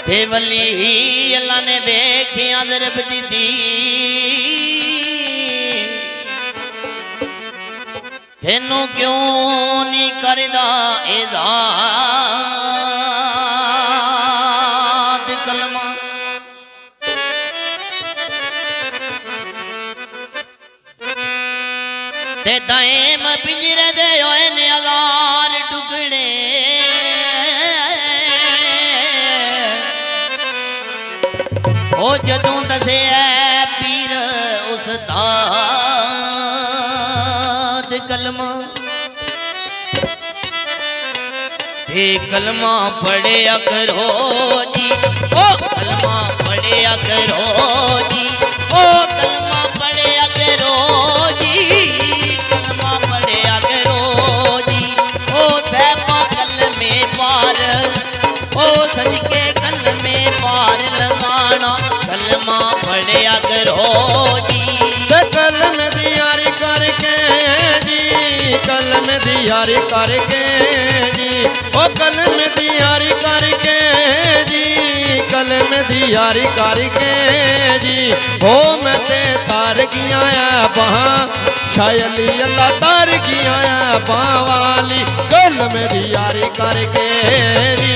ते वली अल्लाह ने वेखिया ज़रब दी तेनू क्यों नहीं करदा इज़ाद कलमा ते दाएम पिंजरे दे होए ने हजार टुकड़े ओ जदों दसे पीर उस्ताद कलमा ते कलमा पढ़िया करो जी ओ कलमा पढ़िया करो जी ओ कलमा पढ़िया करो जी कलमा पढ़िया करो जी ओ सहबा कलमे पार ओ सदके कलमे पार लगाना कलमा पढ़िया करो जी कलम दी यारी करके जी कलम दी यारी करके जी ओ कलम दी यारी करके जी कलम दी यारी करके जी हो मैं ते तार गया बहा शायली अल्लाह तार गया बावाली कलम दी यारी करके जी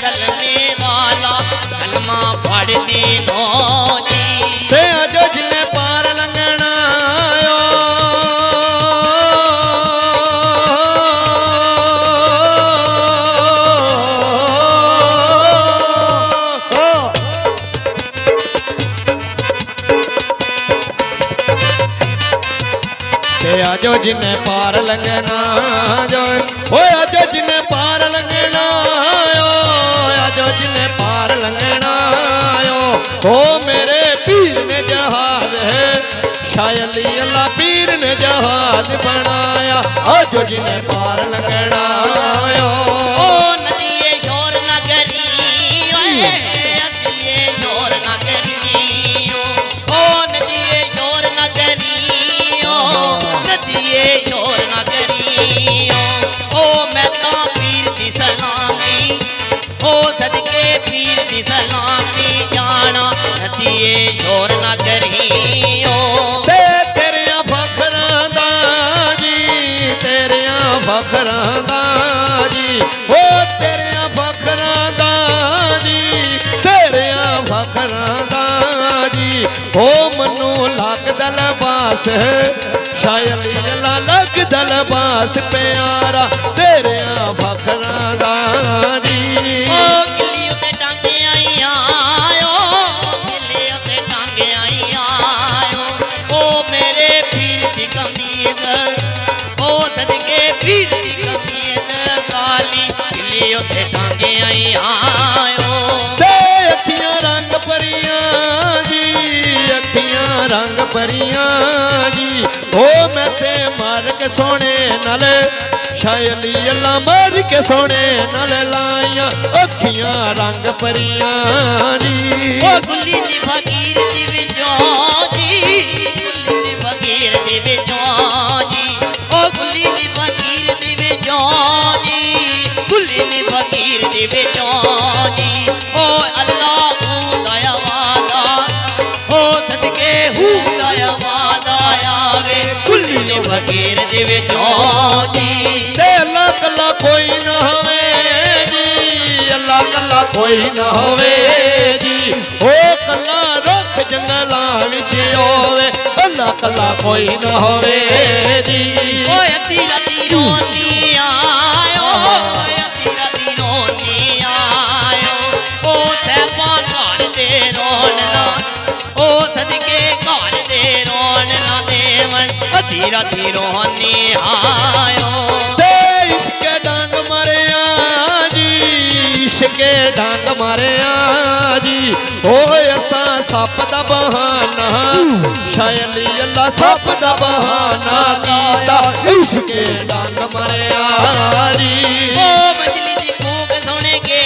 कलमे वाला कलमा पढ़ दीनो जी ते अज जिन्ने पार लंघना ते अज जिन्ने पार लंघना जो ओ अज जिन्ने पार लंघना जिन्हें पार लंघना ओ मेरे पीर ने जहाज है शायद अल्लाह पीर ने जहाज बनाया आज जिन्हें पार लंघना ओ नदिये शोर न करी नदिये शोर न करी ओ नदिये शोर न करी नदिये शोर न करी ओ मैं तो पीर दी सलामी ओ सदके पीर दी सलामी जाना नदिये शोर न करियो तेरिया फखरां दा जी तेरिया फखरां दा जी ओ तेरिया फखरां दा जी तेरिया फखरां दा जी ओ मनु लग दल बास शायद अल्लाह लग दल बास प्यारा तेरिया फखरां दा जी पीर दी कमीज काली किली उथे टांगे आई आयो ते अखियां रंग परियां जी अखियां रंग परियां जी ओ मैं ते मार के सोने नाल शायली अल्लाह मार के सोने नाल लाइया अखियां रंग परियां जी ओ गुल्ली दी फकीर दी विचों जी गुल्ली दी फकीर दी विचों जी ओ गुल्ली दी फकीर दी विचों जी गुल्ली दी फकीर दी विचों जी ओ अल्लाह हू दया वादा ओ सदके हू दया वादा आवे गुल्ली दी फकीर दी विचों जी ते अल्लाह कल्ला कोई ना होवे जी अल्लाह कल्ला कोई ना होवे जी ओ कल्ला रुख जंगलां विच होवे अल्लाह कल्ला कोई ना होवे जी ओ अद्धी राती रोनी आयो अद्धी राती रोनी आयो ओ सहबा घर दे रोन ना ओ सदके घर दे रोन पीरा दी रोहानी आयो ते इश्के डांग मारिया जी इश्के डांग मारिया जी ओ असा सप दा बहाना शायली अल्लाह सप दा बहाना कीता इश्के डांग मारिया जी ओ मंजली दी कूक सुन के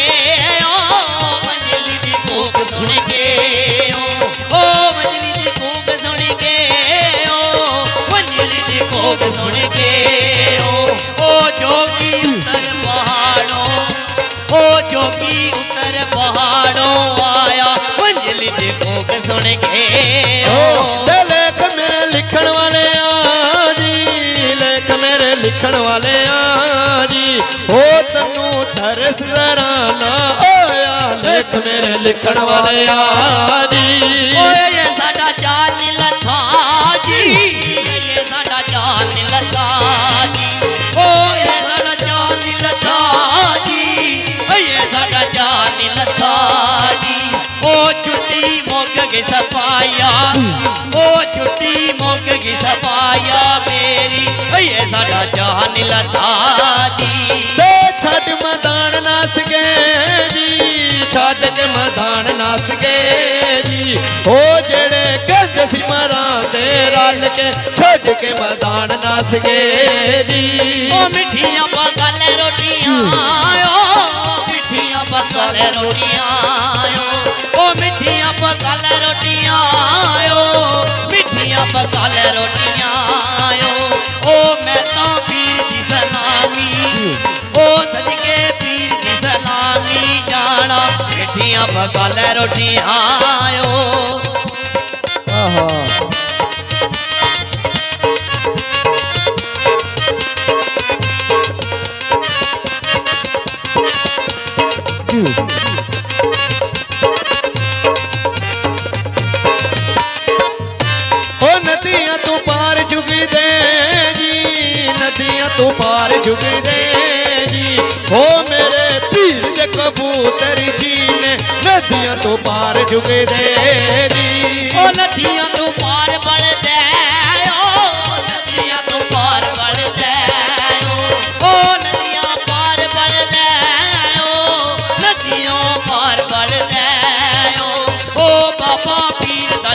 ओ मंजली दी कूक सुन के ओ मंजली दी कूक सुन के ओ मंजली दी कूक सुन के ओ जोगी उतर पहाड़ों ओ जोगी उतर पहाड़ों आया मंजली दी कूक सुन के ते लेख मेरे लिखण वाले जी लेख मेरे लिखण वाले जी ओ तन्नू तरस जरा ना आया लेख मेरे लिखण वाले जी ओए ये साडा जान नी लथा जी ये साडा जान नी लथा जी ओए साडा जान नी लथा जी ये साडा जान नी लथा जी ओ छुट्टी मुक गई सफाया ओ छुट्टी मुक गई सफाया मेरी ये साडा जान नी लथा जी ते छड़ मैदान नस गए जी छड़ के मैदान नस गए जी ओ जेड़े कहंदे सी मरां ते रल के छड़ के मैदान नस गए जी ओ मिठियां पकल रोटियां ओ मिठियां पकल रोटियां ओ मिठियां पकल रोटियां ओ मिठियां पकल रोटियां ओ मैं तो पीर दी सलामी ओ सदके पीर दी सलामी जाना मिठियां पकल रोटियां आहा ओ नदियां तू पार चुकी दे जी नदियां तू पार चुकी दे जी ओ मेरे पीर दे कबूतर जी ने नदियां तू पार चुके दे जी ओ नदियां तू पार बढ़ दे ओ नदियां तू पार बढ़ दे ओ नदियां पार बढ़ दे ओ नदियों पार बढ़ दे ओ बाबा पीर दा